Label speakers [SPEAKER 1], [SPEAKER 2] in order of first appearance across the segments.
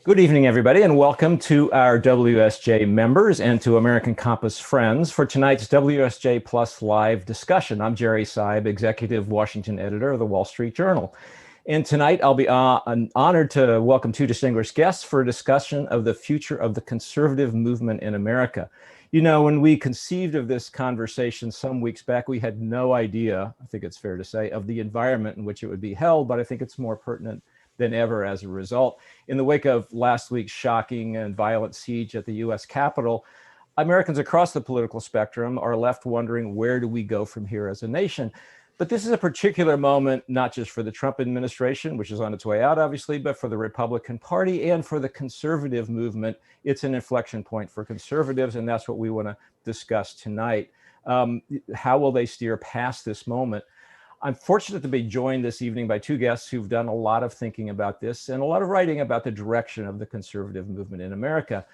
[SPEAKER 1] Good evening, everybody, and welcome to our WSJ members and to American Compass friends for tonight's WSJ Plus live discussion. I'm Jerry Seib, Executive Washington Editor of the Wall Street Journal. And tonight I'll be honored to welcome two distinguished guests for a discussion of the future of the conservative movement in America. You know, when we conceived of this conversation some weeks back, we had no idea, I think it's fair to say, of the environment in which it would be held, but I think it's more pertinent than ever as a result. In the wake of last week's shocking and violent siege at the US Capitol, Americans across the political spectrum are left wondering, where do we go from here as a nation? But this is a particular moment, not just for the Trump administration, which is on its way out, obviously, but for the Republican Party and for the conservative movement. It's an inflection point for conservatives, and that's what we want to discuss tonight. How will they steer past this moment? I'm fortunate to be joined this evening by two guests who've done a lot of thinking about this and a lot of writing about the direction of the conservative movement in America.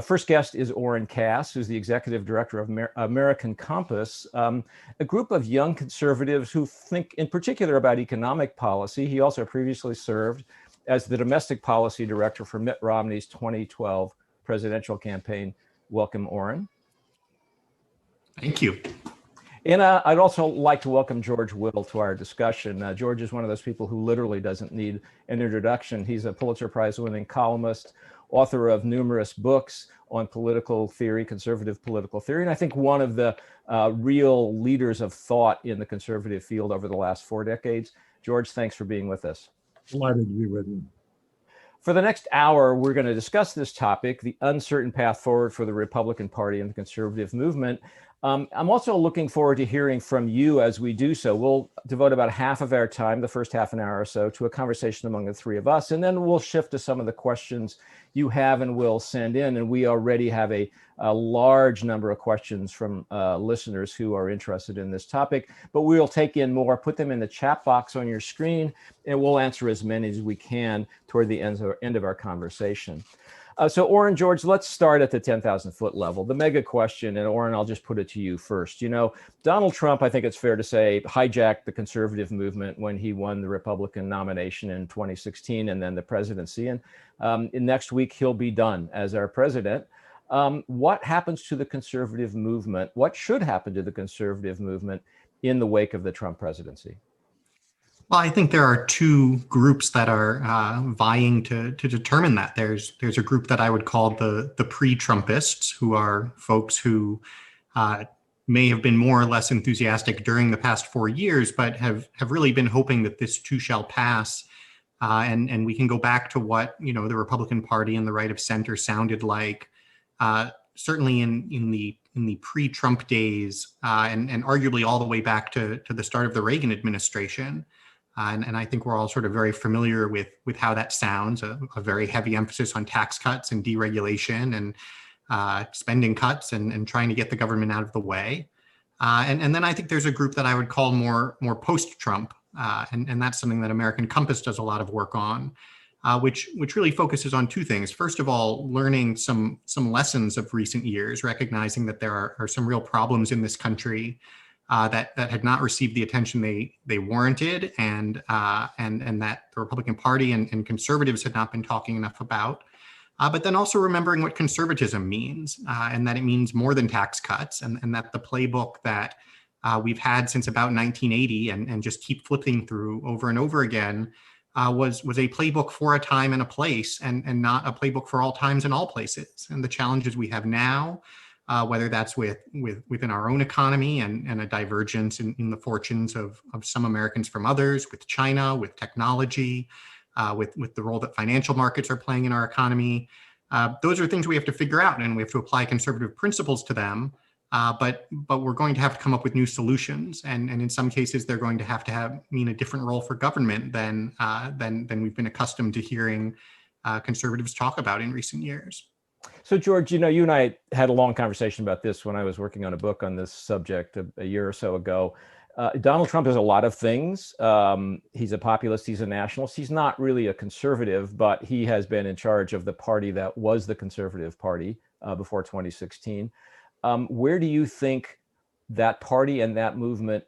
[SPEAKER 1] First guest is Oren, who's the executive director of American Compass, a group of young conservatives who think in particular about economic policy. He also previously served as the domestic policy director for Mitt Romney's 2012 presidential campaign. Welcome, Oren.
[SPEAKER 2] Thank you.
[SPEAKER 1] And I'd also like to welcome George Will to our discussion. George is one of those people who literally doesn't need an introduction. He's a Pulitzer Prize-winning columnist, author of numerous books on political theory, conservative political theory, and I think one of the real leaders of thought in the conservative field over the last 4 decades. George, thanks for being with us.
[SPEAKER 3] Delighted to be with you.
[SPEAKER 1] For the next hour, we're going to discuss this topic, the uncertain path forward for the Republican Party and the conservative movement. I'm also looking forward to hearing from you as we do so. We'll devote about half of our time, the first half an hour or so, to a conversation among the three of us, and then we'll shift to some of the questions you have and will send in. And we already have a large number of questions from listeners who are interested in this topic, but we'll take in more, put them in the chat box on your screen, and we'll answer as many as we can toward the end of our conversation. So Oren, George, let's start at the 10,000 foot level, the mega question. And Oren, I'll just put it to you first. You know, Donald Trump, I think it's fair to say, hijacked the conservative movement when he won the Republican nomination in 2016 and then the presidency. And next week, he'll be done as our president. What happens to the conservative movement? What should happen to the conservative movement in the wake of the Trump presidency?
[SPEAKER 2] Well, I think there are two groups that are vying to determine that. There's a group that I would call the pre-Trumpists, who are folks who may have been more or less enthusiastic during the past 4 years, but have really been hoping that this too shall pass. And we can go back to what, you know, the Republican Party and the right of center sounded like, certainly in the pre-Trump days, and arguably all the way back to the start of the Reagan administration. And I think we're all sort of very familiar with how that sounds, a very heavy emphasis on tax cuts and deregulation and spending cuts and trying to get the government out of the way. And then I think there's a group that I would call more post-Trump, and that's something that American Compass does a lot of work on, which really focuses on two things. First of all, learning some lessons of recent years, recognizing that there are some real problems in this country that had not received the attention they warranted, and that the Republican Party and conservatives had not been talking enough about. But then also remembering what conservatism means, and that it means more than tax cuts, and that the playbook that we've had since about 1980 and just keep flipping through over and over again was a playbook for a time and a place, and not a playbook for all times and all places. And the challenges we have now, whether that's within our own economy and a divergence in the fortunes of some Americans from others, with China, with technology, with the role that financial markets are playing in our economy. Those are things we have to figure out, and we have to apply conservative principles to them. But we're going to have to come up with new solutions, and in some cases they're going to have mean a different role for government than we've been accustomed to hearing conservatives talk about in recent years.
[SPEAKER 1] So George, you know, you and I had a long conversation about this when I was working on a book on this subject a year or so ago. Donald Trump is a lot of things. He's a populist, he's a nationalist. He's not really a conservative, but he has been in charge of the party that was the Conservative Party before 2016. Where do you think that party and that movement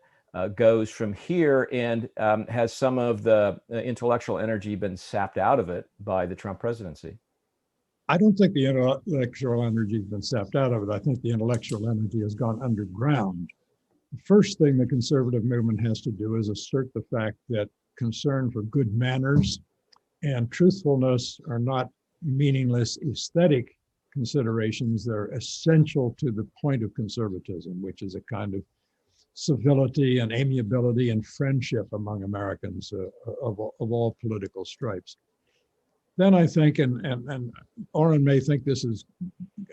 [SPEAKER 1] goes from here? And has some of the intellectual energy been sapped out of it by the Trump presidency?
[SPEAKER 3] I don't think the intellectual energy has been sapped out of it. I think the intellectual energy has gone underground. The first thing the conservative movement has to do is assert the fact that concern for good manners and truthfulness are not meaningless aesthetic considerations. They're essential to the point of conservatism, which is a kind of civility and amiability and friendship among Americans of all political stripes. Then I think, and Oren may think this is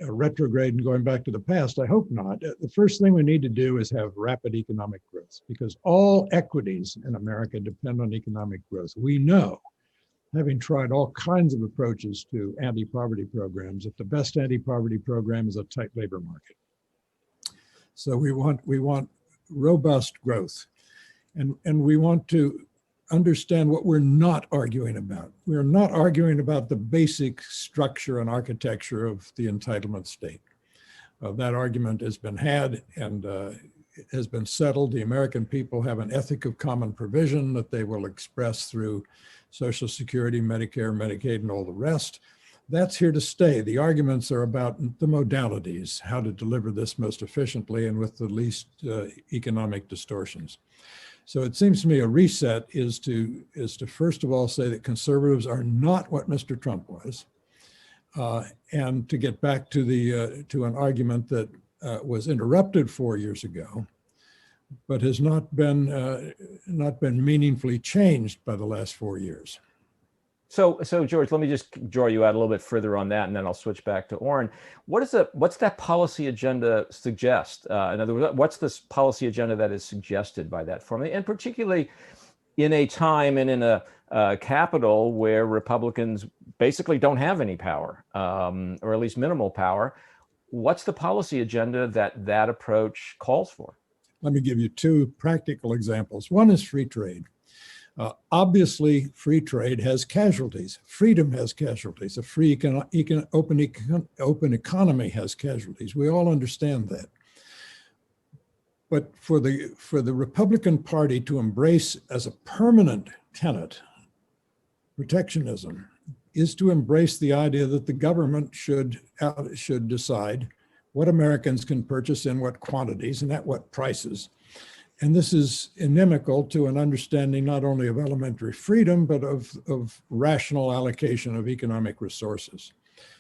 [SPEAKER 3] a retrograde and going back to the past. I hope not. The first thing we need to do is have rapid economic growth, because all equities in America depend on economic growth. We know, having tried all kinds of approaches to anti-poverty programs, that the best anti-poverty program is a tight labor market. So we want robust growth, and we want to understand what we're not arguing about. We're not arguing about the basic structure and architecture of the entitlement state. That argument has been had and has been settled. The American people have an ethic of common provision that they will express through Social Security, Medicare, Medicaid, and all the rest. That's here to stay. The arguments are about the modalities, how to deliver this most efficiently and with the least economic distortions. So it seems to me a reset is to first of all say that conservatives are not what Mr. Trump was, and to get back to an argument that was interrupted 4 years ago, but has not been meaningfully changed by the last 4 years.
[SPEAKER 1] So George, let me just draw you out a little bit further on that, and then I'll switch back to Oren. What's that policy agenda suggest? In other words, what's this policy agenda that is suggested by that formula, and particularly in a time and in a capital where Republicans basically don't have any power, or at least minimal power? What's the policy agenda that approach calls for?
[SPEAKER 3] Let me give you two practical examples. One is free trade. Obviously, free trade has casualties. Freedom has casualties. A free open economy has casualties. We all understand that. But for the Republican Party to embrace as a permanent tenet protectionism is to embrace the idea that the government should decide what Americans can purchase in what quantities and at what prices. And this is inimical to an understanding not only of elementary freedom, but of rational allocation of economic resources.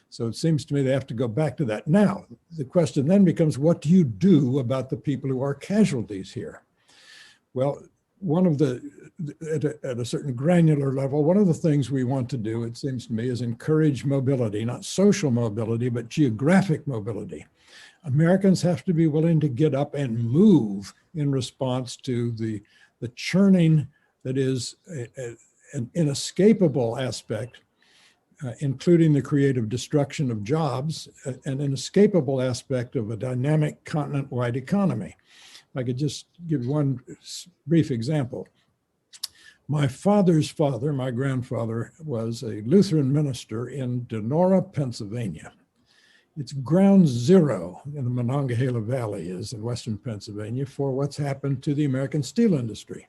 [SPEAKER 3] So it seems to me they have to go back to that. Now, the question then becomes, what do you do about the people who are casualties here? Well, at a certain granular level, one of the things we want to do, it seems to me, is encourage mobility, not social mobility, but geographic mobility. Americans have to be willing to get up and move in response to the churning that is an inescapable aspect, including the creative destruction of jobs, an inescapable aspect of a dynamic continent-wide economy. If I could just give one brief example. My father's father, my grandfather, was a Lutheran minister in Donora, Pennsylvania. It's ground zero in the Monongahela Valley is in Western Pennsylvania for what's happened to the American steel industry.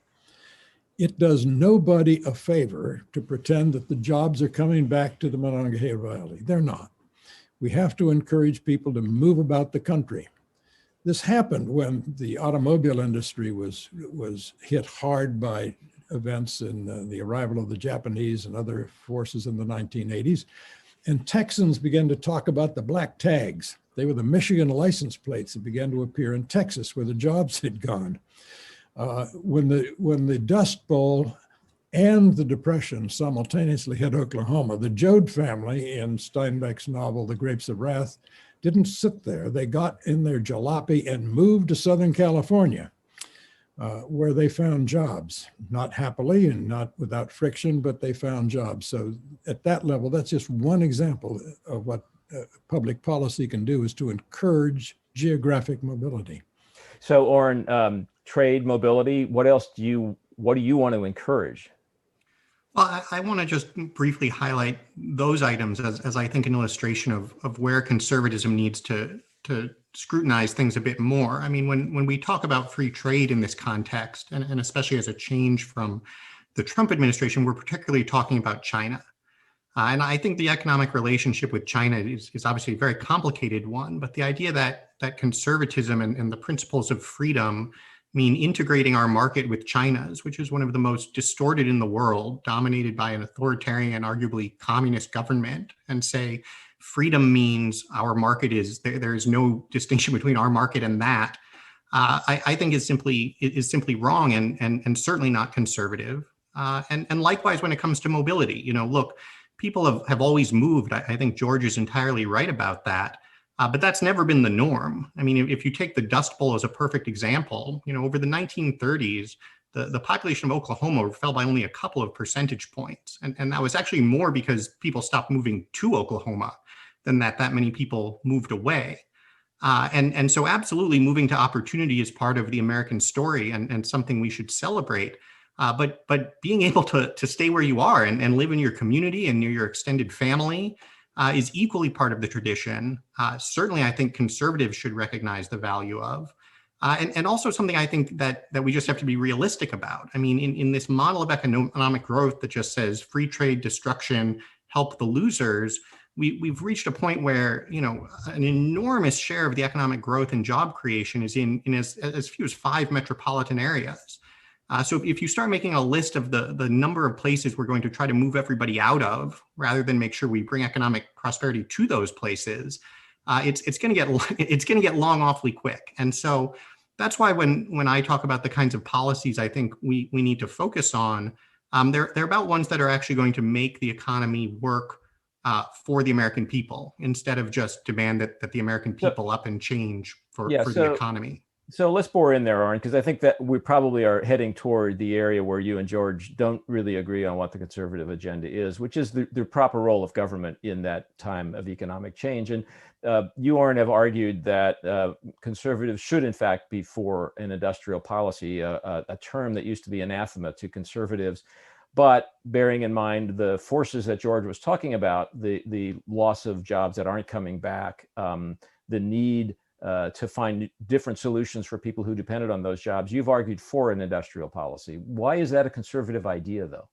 [SPEAKER 3] It does nobody a favor to pretend that the jobs are coming back to the Monongahela Valley. They're not. We have to encourage people to move about the country. This happened when the automobile industry was hit hard by events in the arrival of the Japanese and other forces in the 1980s. And Texans began to talk about the black tags. They were the Michigan license plates that began to appear in Texas where the jobs had gone. When the Dust Bowl and the Depression simultaneously hit Oklahoma, the Joad family in Steinbeck's novel, The Grapes of Wrath, didn't sit there. They got in their jalopy and moved to Southern California, where they found jobs, not happily and not without friction, but they found jobs. So at that level, that's just one example of what public policy can do, is to encourage geographic mobility.
[SPEAKER 1] So Oren, trade, mobility, what do you want to encourage?
[SPEAKER 2] Well, I want to just briefly highlight those items as I think an illustration of where conservatism needs to scrutinize things a bit more. I mean, when we talk about free trade in this context, and especially as a change from the Trump administration, we're particularly talking about China. And I think the economic relationship with China is obviously a very complicated one, but the idea that conservatism and the principles of freedom mean integrating our market with China's, which is one of the most distorted in the world, dominated by an authoritarian and arguably communist government, and say freedom means our market is, there is no distinction between our market and that, I think is simply wrong and certainly not conservative. And likewise, when it comes to mobility, look, people have always moved. I think George is entirely right about that. But that's never been the norm. I mean, if you take the Dust Bowl as a perfect example, over the 1930s, the population of Oklahoma fell by only a couple of percentage points. And that was actually more because people stopped moving to Oklahoma than that many people moved away. And so absolutely moving to opportunity is part of the American story and something we should celebrate. But being able to stay where you are and live in your community and near your extended family is equally part of the tradition. Certainly, I think conservatives should recognize the value of. And also something I think that we just have to be realistic about. I mean, in this model of economic growth that just says free trade, destruction, help the losers, we've reached a point where, an enormous share of the economic growth and job creation is in as few as 5 metropolitan areas. So if you start making a list of the number of places we're going to try to move everybody out of, rather than make sure we bring economic prosperity to those places, it's going to get long awfully quick. And so that's why when I talk about the kinds of policies I think we need to focus on, they're about ones that are actually going to make the economy work for the American people, instead of just demand that the American people up and change for the economy.
[SPEAKER 1] So let's bore in there, Oren, because I think that we probably are heading toward the area where you and George don't really agree on what the conservative agenda is, which is the proper role of government in that time of economic change. And you, Oren, have argued that conservatives should, in fact, be for an industrial policy, a term that used to be anathema to conservatives. But bearing in mind the forces that George was talking about, the loss of jobs that aren't coming back, the need to find different solutions for people who depended on those jobs, you've argued for an industrial policy. Why is that a conservative idea, though?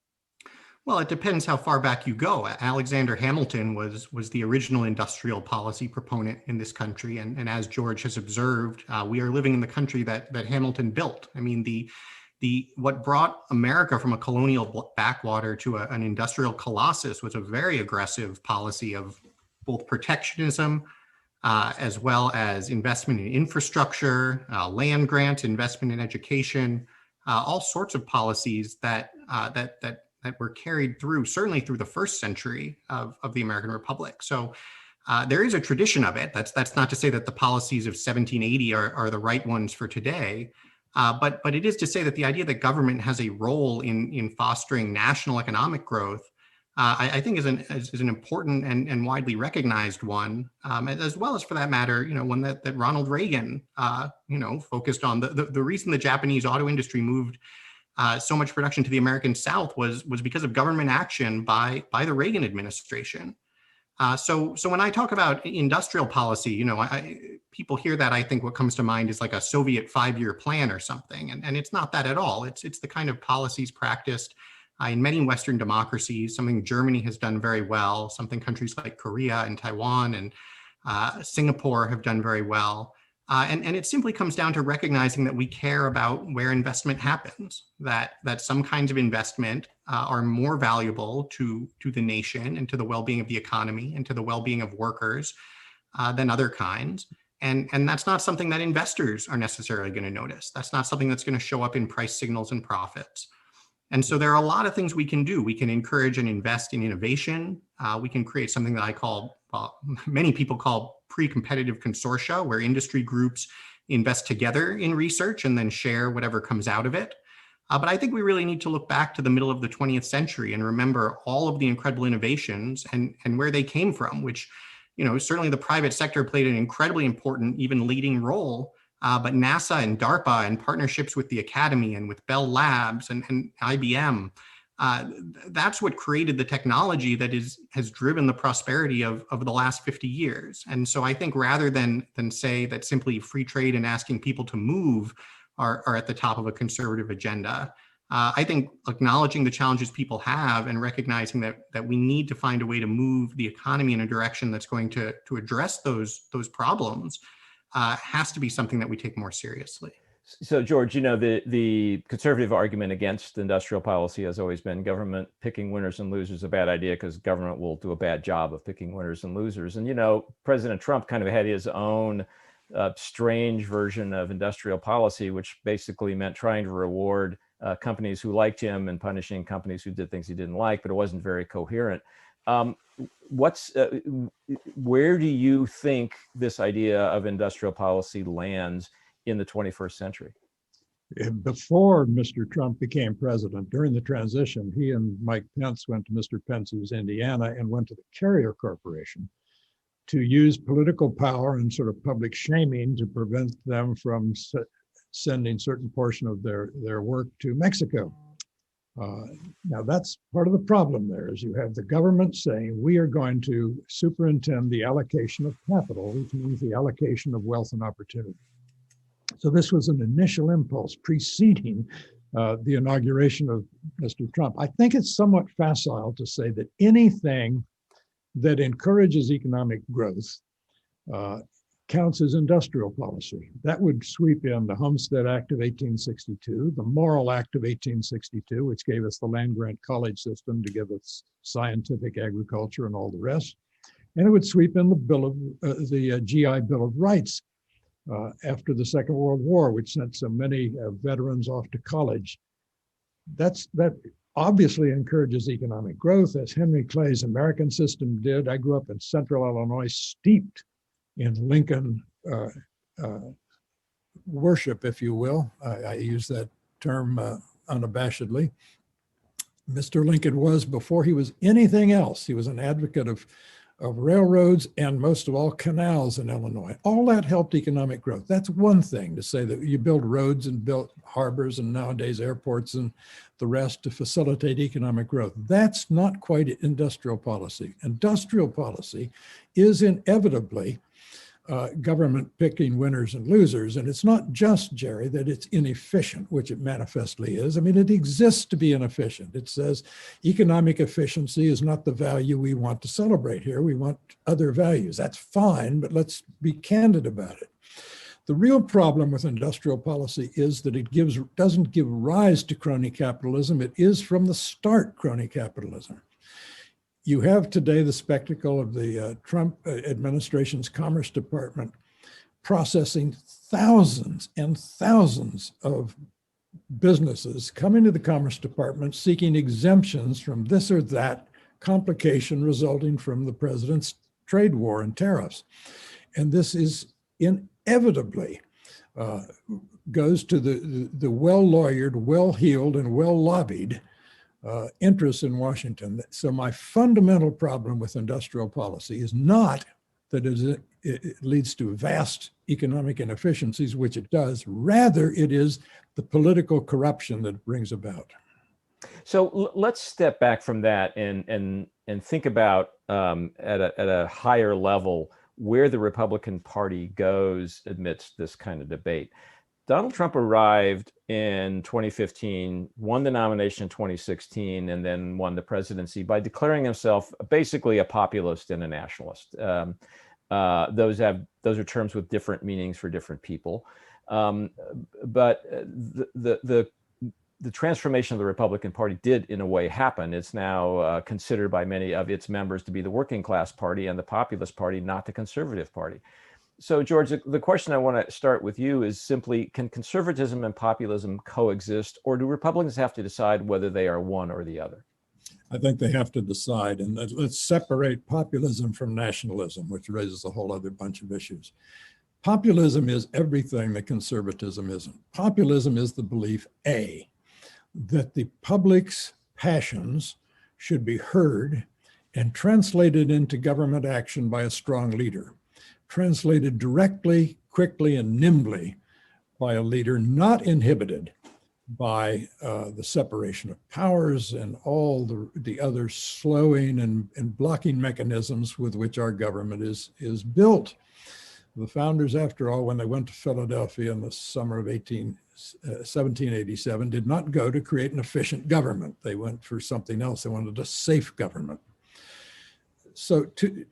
[SPEAKER 2] Well, it depends how far back you go. Alexander Hamilton was the original industrial policy proponent in this country. And as George has observed, we are living in the country that Hamilton built. I mean, what brought America from a colonial backwater to an industrial colossus was a very aggressive policy of both protectionism, as well as investment in infrastructure, land grants, investment in education, all sorts of policies that were carried through, certainly through the first century of the American Republic. So there is a tradition of it. That's not to say that the policies of 1780 are the right ones for today, but it is to say that the idea that government has a role in fostering national economic growth, I think is an important and widely recognized one, as well as, for that matter, one that Ronald Reagan, focused on. The reason the Japanese auto industry moved so much production to the American South was because of government action by the Reagan administration. So when I talk about industrial policy, people hear that, I think what comes to mind is like a Soviet 5-year plan or something, and it's not that at all. It's the kind of policies practiced in many Western democracies, something Germany has done very well, something countries like Korea and Taiwan and Singapore have done very well. And it simply comes down to recognizing that we care about where investment happens, that some kinds of investment are more valuable to the nation and to the well-being of the economy and to the well-being of workers than other kinds. And that's not something that investors are necessarily going to notice. That's not something that's going to show up in price signals and profits. And so there are a lot of things we can do. We can encourage and invest in innovation. We can create something that I call, many people call pre-competitive consortia, where industry groups invest together in research and then share whatever comes out of it. But I think we really need to look back to the middle of the 20th century and remember all of the incredible innovations and where they came from, which, certainly the private sector played an incredibly important, even leading role. But NASA and DARPA and partnerships with the Academy and with Bell Labs and IBM, that's what created the technology that has driven the prosperity of the last 50 years. And so I think rather than say that simply free trade and asking people to move are at the top of a conservative agenda, I think acknowledging the challenges people have and recognizing that we need to find a way to move the economy in a direction that's going to address those problems has to be something that we take more seriously.
[SPEAKER 1] So, George, you know, the conservative argument against industrial policy has always been government picking winners and losers is a bad idea because government will do a bad job of picking winners and losers. And, you know, President Trump kind of had his own strange version of industrial policy, which basically meant trying to reward companies who liked him and punishing companies who did things he didn't like, but it wasn't very coherent. Where do you think this idea of industrial policy lands in the 21st century?
[SPEAKER 3] Before Mr. Trump became president, during the transition, he and Mike Pence went to Mr. Pence's Indiana and went to the Carrier Corporation to use political power and sort of public shaming to prevent them from sending certain portion of their work to Mexico. Now that's part of the problem there is you have the government saying we are going to superintend the allocation of capital, which means the allocation of wealth and opportunity. So this was an initial impulse preceding the inauguration of Mr. Trump. I think it's somewhat facile to say that anything that encourages economic growth counts as industrial policy. That would sweep in the Homestead Act of 1862, the Morrill Act of 1862, which gave us the land-grant college system to give us scientific agriculture and all the rest. And it would sweep in the GI Bill of Rights after the Second World War, which sent so many veterans off to college. That obviously encourages economic growth, as Henry Clay's American system did. I grew up in central Illinois, steeped in Lincoln worship, if you will. I use that term unabashedly. Mr. Lincoln was, before he was anything else, he was an advocate of railroads and most of all canals in Illinois. All that helped economic growth. That's one thing to say that you build roads and build harbors and nowadays airports and the rest to facilitate economic growth. That's not quite industrial policy. Industrial policy is inevitably government picking winners and losers. And it's not just, Jerry, that it's inefficient, which it manifestly is. I mean, it exists to be inefficient. It says economic efficiency is not the value we want to celebrate here. We want other values. That's fine, but let's be candid about it. The real problem with industrial policy is that it doesn't give rise to crony capitalism. It is from the start crony capitalism. You have today the spectacle of the Trump administration's Commerce Department processing thousands and thousands of businesses coming to the Commerce Department seeking exemptions from this or that complication resulting from the president's trade war and tariffs. And this is inevitably goes to the well-lawyered, well-heeled, and well-lobbied interests in Washington. So my fundamental problem with industrial policy is not that it leads to vast economic inefficiencies, which it does. Rather, it is the political corruption that it brings about.
[SPEAKER 1] So let's step back from that and think about at a higher level where the Republican Party goes amidst this kind of debate. Donald Trump arrived in 2015, won the nomination in 2016, and then won the presidency by declaring himself basically a populist and a nationalist. Those are terms with different meanings for different people. But the transformation of the Republican Party did, in a way, happen. It's now considered by many of its members to be the working class party and the populist party, not the conservative party. So, George, the question I want to start with you is simply, can conservatism and populism coexist, or do Republicans have to decide whether they are one or the other?
[SPEAKER 3] I think they have to decide, and let's separate populism from nationalism, which raises a whole other bunch of issues. Populism is everything that conservatism isn't. Populism is the belief, A, that the public's passions should be heard and translated into government action by a strong leader. Translated directly, quickly, and nimbly by a leader, not inhibited by the separation of powers and all the other slowing and blocking mechanisms with which our government is built. The founders, after all, when they went to Philadelphia in the summer of 1787, did not go to create an efficient government. They went for something else. They wanted a safe government. So to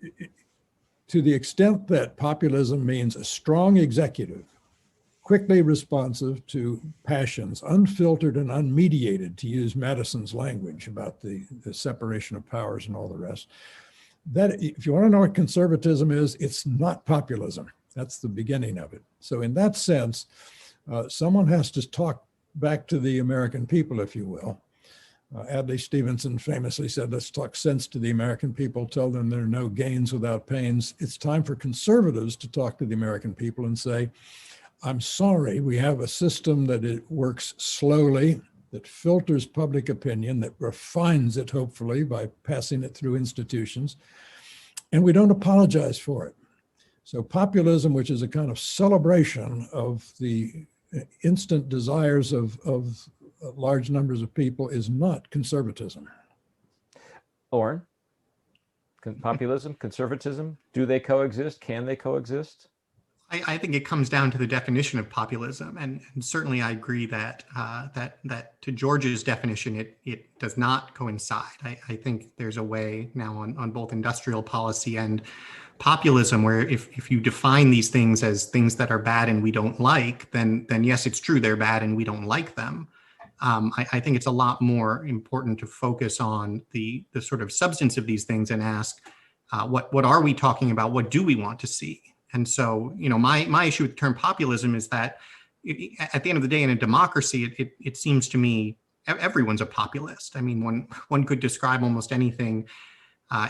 [SPEAKER 3] the extent that populism means a strong executive, quickly responsive to passions, unfiltered and unmediated, to use Madison's language about the separation of powers and all the rest, that if you want to know what conservatism is, it's not populism. That's the beginning of it. So in that sense, someone has to talk back to the American people, if you will. Adlai Stevenson famously said, let's talk sense to the American people, tell them there are no gains without pains. It's time for conservatives to talk to the American people and say, I'm sorry, we have a system that it works slowly, that filters public opinion, that refines it, hopefully, by passing it through institutions, and we don't apologize for it. So populism, which is a kind of celebration of the instant desires of large numbers of people, is not conservatism.
[SPEAKER 1] Oren, populism, conservatism, do they coexist? Can they coexist?
[SPEAKER 2] I think it comes down to the definition of populism, and certainly I agree that that to George's definition, it does not coincide. I think there's a way now on both industrial policy and populism where if you define these things as things that are bad and we don't like, then yes, it's true they're bad and we don't like them. I think it's a lot more important to focus on the sort of substance of these things and ask, what are we talking about? What do we want to see? And so, my issue with the term populism is that at the end of the day, in a democracy, it seems to me everyone's a populist. I mean, one could describe almost anything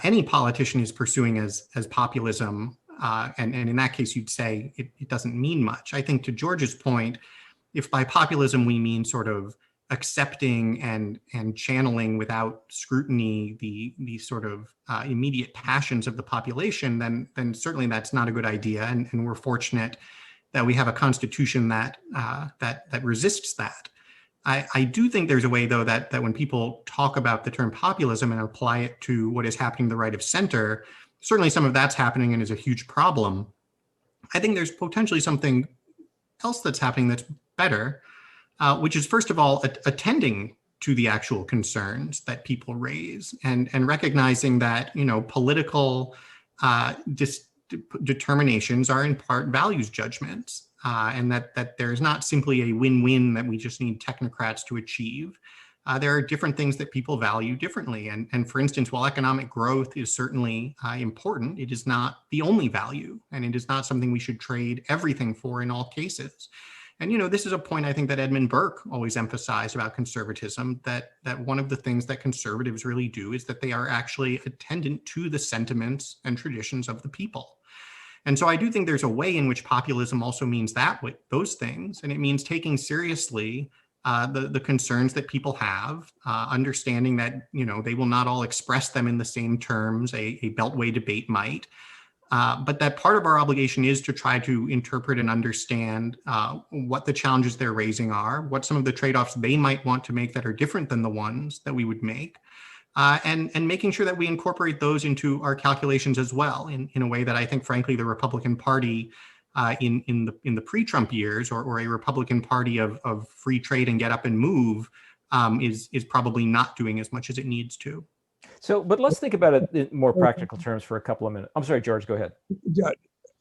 [SPEAKER 2] any politician is pursuing as populism, and in that case, you'd say it doesn't mean much. I think to George's point, if by populism we mean sort of accepting and channeling without scrutiny the sort of immediate passions of the population, then certainly that's not a good idea. And we're fortunate that we have a constitution that resists that. I do think there's a way, though, that when people talk about the term populism and apply it to what is happening to the right of center, certainly some of that's happening and is a huge problem. I think there's potentially something else that's happening that's better, which is, first of all, attending to the actual concerns that people raise and recognizing that, political determinations are in part values judgments, and that there's not simply a win-win that we just need technocrats to achieve. There are different things that people value differently. And for instance, while economic growth is certainly important, it is not the only value, and it is not something we should trade everything for in all cases. And, this is a point I think that Edmund Burke always emphasized about conservatism, that one of the things that conservatives really do is that they are actually attendant to the sentiments and traditions of the people. And so I do think there's a way in which populism also means those things, and it means taking seriously the concerns that people have, understanding that, they will not all express them in the same terms a Beltway debate might, but that part of our obligation is to try to interpret and understand what the challenges they're raising are, what some of the trade-offs they might want to make that are different than the ones that we would make, and making sure that we incorporate those into our calculations as well in a way that I think, frankly, the Republican Party in the pre-Trump years, or a Republican Party of free trade and get up and move is probably not doing as much as it needs to.
[SPEAKER 1] So, but let's think about it in more practical terms for a couple of minutes. I'm sorry, George, go ahead.
[SPEAKER 3] Yeah,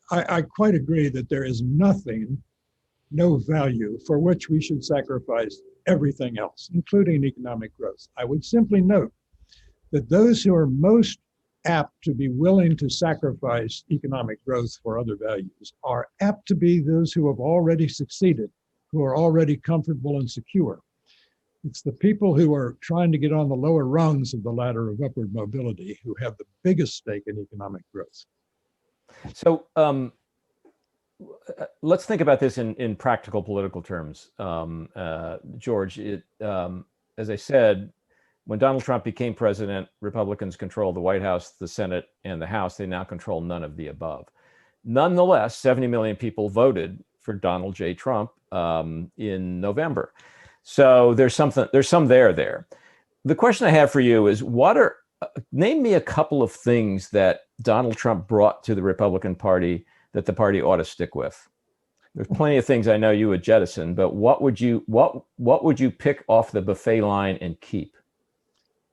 [SPEAKER 3] I quite agree that there is no value for which we should sacrifice everything else, including economic growth. I would simply note that those who are most apt to be willing to sacrifice economic growth for other values are apt to be those who have already succeeded, who are already comfortable and secure. It's the people who are trying to get on the lower rungs of the ladder of upward mobility who have the biggest stake in economic growth.
[SPEAKER 1] So let's think about this in practical political terms. George, as I said, when Donald Trump became president, Republicans controlled the White House, the Senate, and the House. They now control none of the above. Nonetheless, 70 million people voted for Donald J. Trump in November. So there's some there. The question I have for you is, name me a couple of things that Donald Trump brought to the Republican Party that the party ought to stick with? There's plenty of things I know you would jettison, but what would you pick off the buffet line and keep?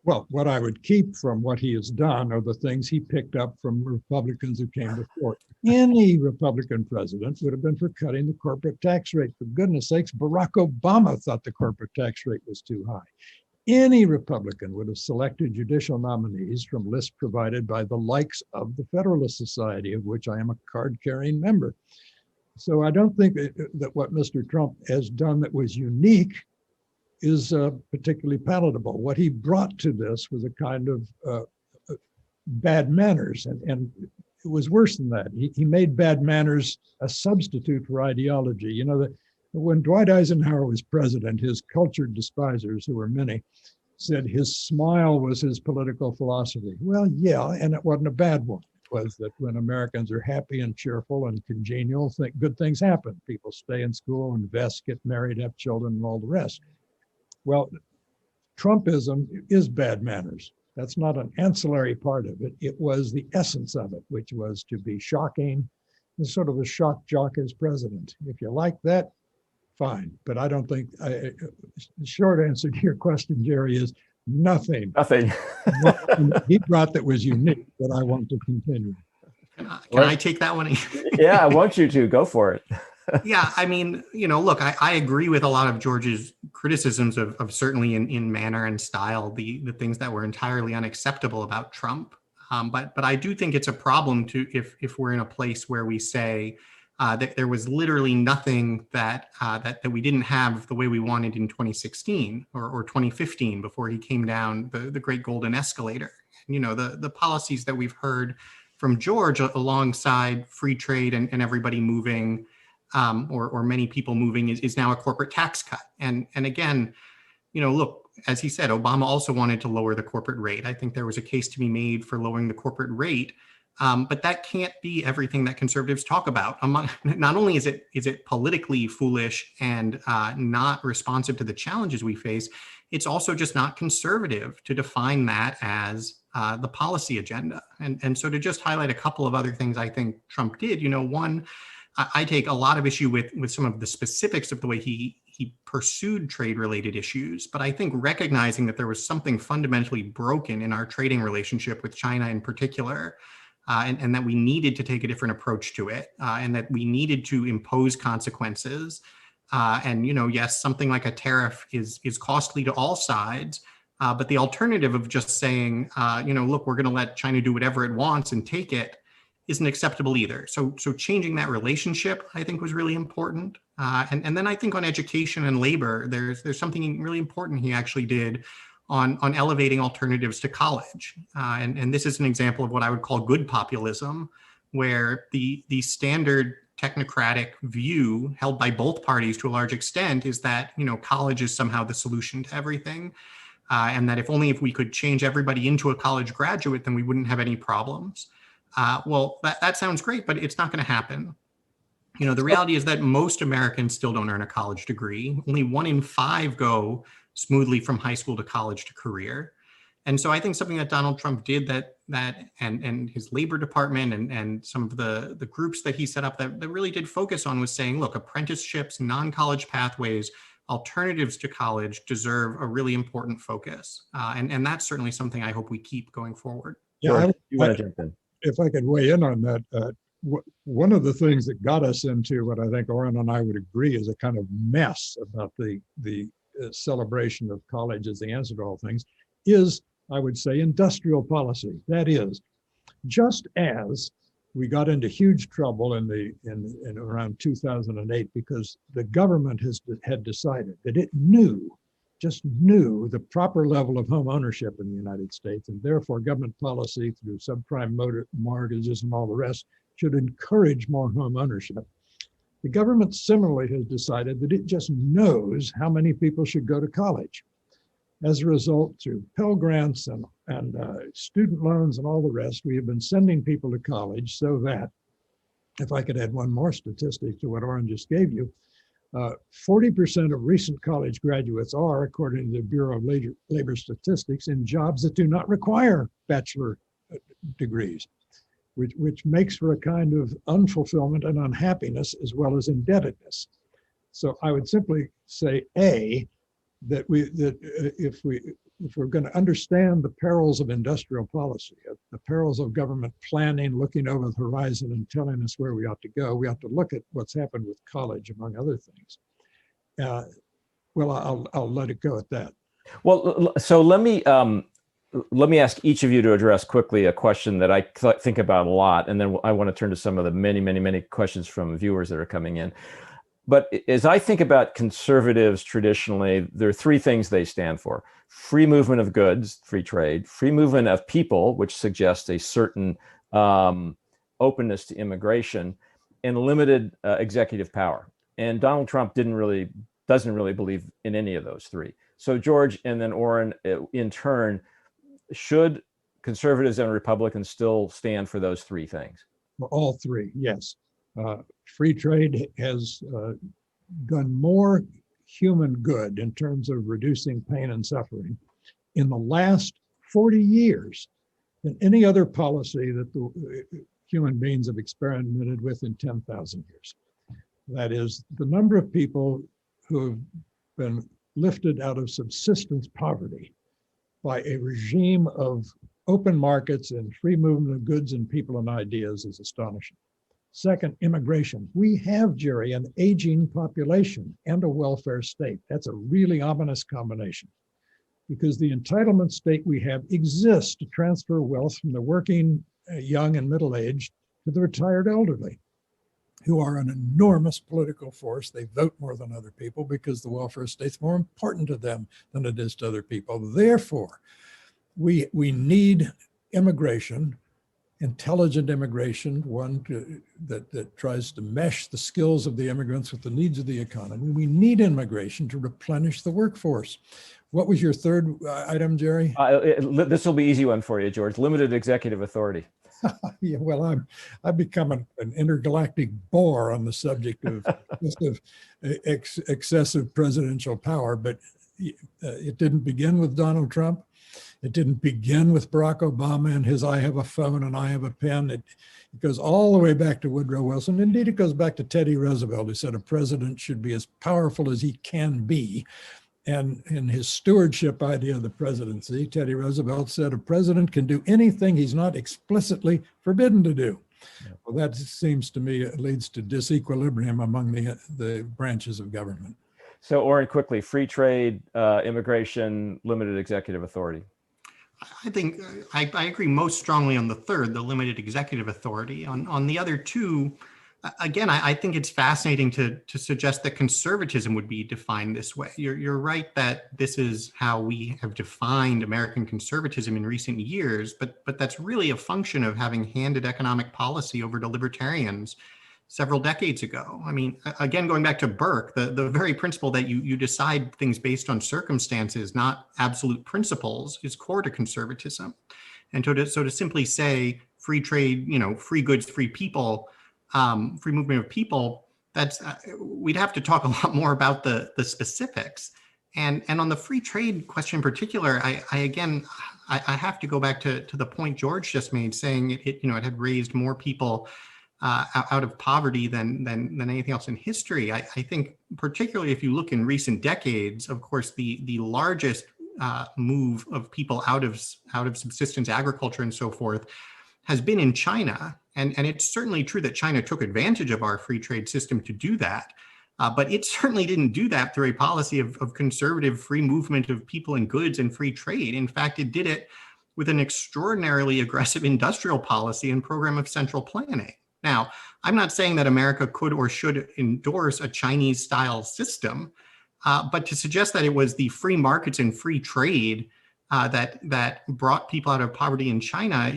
[SPEAKER 3] Well, what I would keep from what he has done are the things he picked up from Republicans who came before. Any Republican president would have been for cutting the corporate tax rate. For goodness sakes, Barack Obama thought the corporate tax rate was too high. Any Republican would have selected judicial nominees from lists provided by the likes of the Federalist Society, of which I am a card-carrying member. So I don't think that what Mr. Trump has done that was unique is particularly palatable. What he brought to this was a kind of bad manners, and it was worse than that. He made bad manners a substitute for ideology. You know, that when Dwight Eisenhower was president, his cultured despisers, who were many, said his smile was his political philosophy. Well, yeah, and it wasn't a bad one. It was that when Americans are happy and cheerful and congenial, good things happen. People stay in school, invest, get married, have children, and all the rest. Well, Trumpism is bad manners. That's not an ancillary part of it. It was the essence of it, which was to be shocking, and sort of a shock jock as president. If you like that, fine. But I don't think, the short answer to your question, Jerry, is nothing.
[SPEAKER 1] Nothing.
[SPEAKER 3] He brought that was unique that I want to continue.
[SPEAKER 2] Can I take that one?
[SPEAKER 1] Yeah, I want you to. Go for it.
[SPEAKER 2] Yeah, I mean, look, I agree with a lot of George's criticisms of certainly in manner and style, the things that were entirely unacceptable about Trump. But I do think it's a problem if we're in a place where we say that there was literally nothing that we didn't have the way we wanted in 2016 or 2015 before he came down the great golden escalator. The policies that we've heard from George alongside free trade and everybody moving, or many people moving, is now a corporate tax cut. And again, look, as he said, Obama also wanted to lower the corporate rate. I think there was a case to be made for lowering the corporate rate, but that can't be everything that conservatives talk about. Not only is it politically foolish and not responsive to the challenges we face, it's also just not conservative to define that as the policy agenda. And so to just highlight a couple of other things I think Trump did, one, I take a lot of issue with some of the specifics of the way he pursued trade-related issues, but I think recognizing that there was something fundamentally broken in our trading relationship with China in particular, and that we needed to take a different approach to it, and that we needed to impose consequences. And yes, something like a tariff is costly to all sides, but the alternative of just saying, look, we're going to let China do whatever it wants and take it, isn't acceptable either. So changing that relationship, I think, was really important. And then I think on education and labor, there's something really important he actually did on elevating alternatives to college. And this is an example of what I would call good populism, where the standard technocratic view held by both parties to a large extent is that, college is somehow the solution to everything. And that if we could change everybody into a college graduate, then we wouldn't have any problems. Well, that sounds great, but it's not going to happen. The reality is that most Americans still don't earn a college degree. Only 1 in 5 go smoothly from high school to college to career. And so I think something that Donald Trump did that and his labor department and some of the groups that he set up that really did focus on was saying, look, apprenticeships, non-college pathways, alternatives to college deserve a really important focus. And that's certainly something I hope we keep going forward.
[SPEAKER 3] Yeah,
[SPEAKER 1] you want to jump in?
[SPEAKER 3] If I could weigh in on that, one of the things that got us into what I think Oren and I would agree is a kind of mess about the celebration of college as the answer to all things is, I would say, industrial policy. That is, just as we got into huge trouble in around 2008 because the government had decided that it just knew the proper level of home ownership in the United States, and therefore government policy through subprime mortgages and all the rest should encourage more home ownership. The government similarly has decided that it just knows how many people should go to college. As a result, through Pell Grants and student loans and all the rest, we have been sending people to college so that, if I could add one more statistic to what Oren just gave you, 40% of recent college graduates are, according to the Bureau of Labor Statistics, in jobs that do not require bachelor degrees. which makes for a kind of unfulfillment and unhappiness as well as indebtedness. So I would simply say, that if we're going to understand the perils of industrial policy, the perils of government planning, looking over the horizon and telling us where we ought to go, we ought to look at what's happened with college, among other things. Well, I'll let it go at that.
[SPEAKER 1] Well, so let me ask each of you to address quickly a question that I think about a lot, and then I want to turn to some of the many questions from viewers that are coming in. But as I think about conservatives traditionally, there are three things they stand for: free movement of goods, free trade; free movement of people, which suggests a certain openness to immigration; and limited executive power. And Donald Trump doesn't really believe in any of those three. So George and then Oren, in turn, should conservatives and Republicans still stand for those three things?
[SPEAKER 3] For all three, yes. Free trade has done more human good in terms of reducing pain and suffering in the last 40 years than any other policy that the human beings have experimented with in 10,000 years. That is, the number of people who have been lifted out of subsistence poverty by a regime of open markets and free movement of goods and people and ideas is astonishing. Second, immigration. We have, Jerry, an aging population and a welfare state. That's a really ominous combination, because the entitlement state we have exists to transfer wealth from the working young and middle-aged to the retired elderly, who are an enormous political force. They vote more than other people because the welfare state's more important to them than it is to other people. Therefore, we need immigration, intelligent immigration, one that tries to mesh the skills of the immigrants with the needs of the economy. We need immigration to replenish the workforce. What was your third item, Jerry?
[SPEAKER 1] This will be an easy one for you, George. Limited executive authority.
[SPEAKER 3] Yeah, well, I've become an intergalactic bore on the subject of excessive presidential power, but it didn't begin with Donald Trump. It didn't begin with Barack Obama and his "I have a phone and I have a pen." It goes all the way back to Woodrow Wilson. Indeed, it goes back to Teddy Roosevelt, who said a president should be as powerful as he can be. And in his stewardship idea of the presidency, Teddy Roosevelt said a president can do anything he's not explicitly forbidden to do. Yeah. Well, that seems to me leads to disequilibrium among the branches of government.
[SPEAKER 1] So, Oren, quickly: free trade, immigration, limited executive authority.
[SPEAKER 2] I think I agree most strongly on the third, the limited executive authority. On the other two, again, I think it's fascinating to suggest that conservatism would be defined this way. You're right that this is how we have defined American conservatism in recent years, but that's really a function of having handed economic policy over to libertarians several decades ago. I mean, again, going back to Burke, the very principle that you decide things based on circumstances, not absolute principles, is core to conservatism. And so to simply say free trade, free goods, free people, free movement of people, that's we'd have to talk a lot more about the specifics. And on the free trade question in particular, I have to go back to the point George just made, saying it had raised more people out of poverty than anything else in history. I think particularly if you look in recent decades, of course, the largest move of people out of subsistence agriculture and so forth has been in China. And it's certainly true that China took advantage of our free trade system to do that. But it certainly didn't do that through a policy of conservative free movement of people and goods and free trade. In fact, it did it with an extraordinarily aggressive industrial policy and program of central planning. Now, I'm not saying that America could or should endorse a Chinese-style system, but to suggest that it was the free markets and free trade that brought people out of poverty in China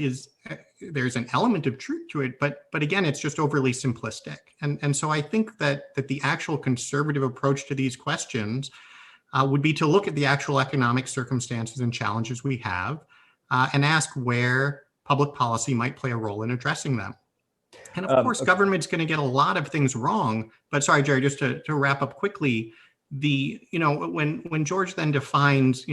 [SPEAKER 2] there's an element of truth to it, but again, it's just overly simplistic. And so I think that the actual conservative approach to these questions would be to look at the actual economic circumstances and challenges we have and ask where public policy might play a role in addressing them. And of course, government's going to get a lot of things wrong. But sorry, Jerry, just to wrap up quickly, when George then defines,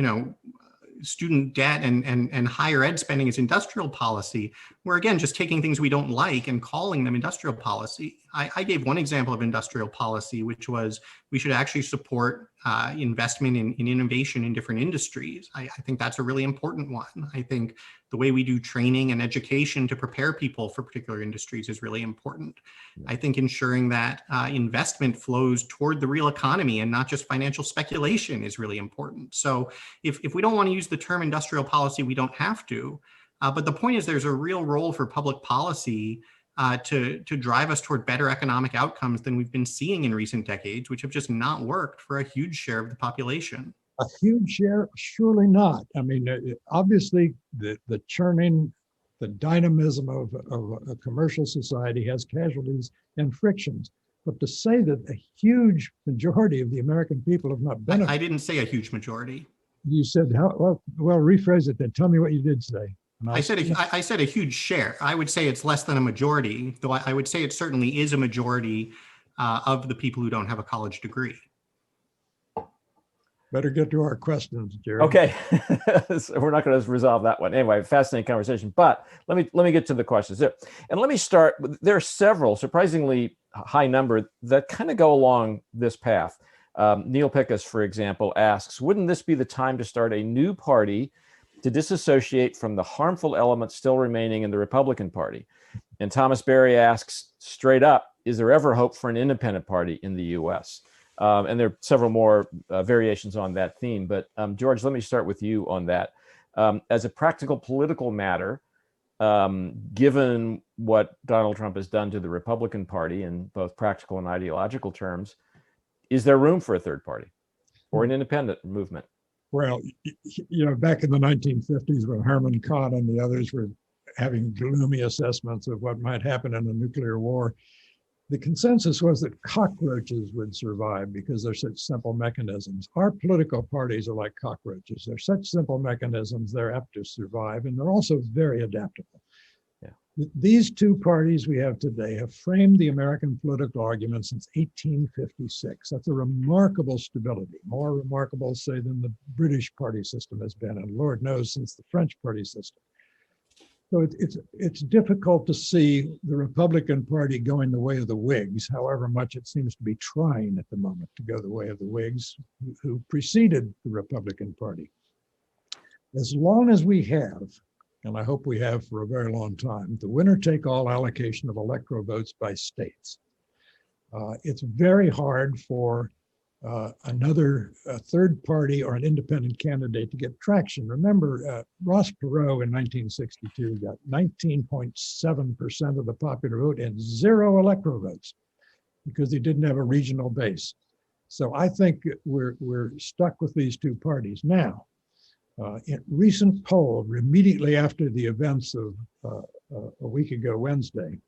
[SPEAKER 2] student debt and higher ed spending as industrial policy, we're again just taking things we don't like and calling them industrial policy. I gave one example of industrial policy, which was we should actually support investment in innovation in different industries. I think that's a really important one. I think the way we do training and education to prepare people for particular industries is really important. I think ensuring that investment flows toward the real economy and not just financial speculation is really important. So if we don't want to use the term industrial policy, we don't have to. But the point is there's a real role for public policy to drive us toward better economic outcomes than we've been seeing in recent decades, which have just not worked for a huge share of the population.
[SPEAKER 3] A huge share? Surely not. I mean, obviously the churning, the dynamism of a commercial society has casualties and frictions. But to say that a huge majority of the American people have not benefited.
[SPEAKER 2] I didn't say a huge majority.
[SPEAKER 3] You said, well, rephrase it then. Tell me what you did say.
[SPEAKER 2] I said a huge share. I would say it's less than a majority, though I would say it certainly is a majority of the people who don't have a college degree.
[SPEAKER 3] Better get to our questions, Gerald.
[SPEAKER 1] Okay, so we're not going to resolve that one. Anyway, fascinating conversation, but let me get to the questions there. And let me start, there are several, surprisingly high number, that kind of go along this path. Neil Pickus, for example, asks, wouldn't this be the time to start a new party to disassociate from the harmful elements still remaining in the Republican Party? And Thomas Berry asks straight up, is there ever hope for an independent party in the US? And there are several more variations on that theme, but George, let me start with you on that. As a practical political matter, given what Donald Trump has done to the Republican Party in both practical and ideological terms, is there room for a third party or an independent movement?
[SPEAKER 3] Well, back in the 1950s when Herman Kahn and the others were having gloomy assessments of what might happen in a nuclear war, the consensus was that cockroaches would survive because they're such simple mechanisms. Our political parties are like cockroaches. They're such simple mechanisms, they're apt to survive, and they're also very adaptable. Yeah. These two parties we have today have framed the American political argument since 1856. That's a remarkable stability, more remarkable, say, than the British party system has been, and Lord knows since the French party system. So it's difficult to see the Republican Party going the way of the Whigs, however much it seems to be trying at the moment to go the way of the Whigs, who preceded the Republican Party. As long as we have, and I hope we have for a very long time, the winner-take-all allocation of electoral votes by states, it's very hard for another third party or an independent candidate to get traction. Remember, Ross Perot in 1962 got 19.7% of the popular vote and 0 electoral votes because he didn't have a regional base. So I think we're stuck with these two parties. Now, in recent poll, immediately after the events of a week ago Wednesday,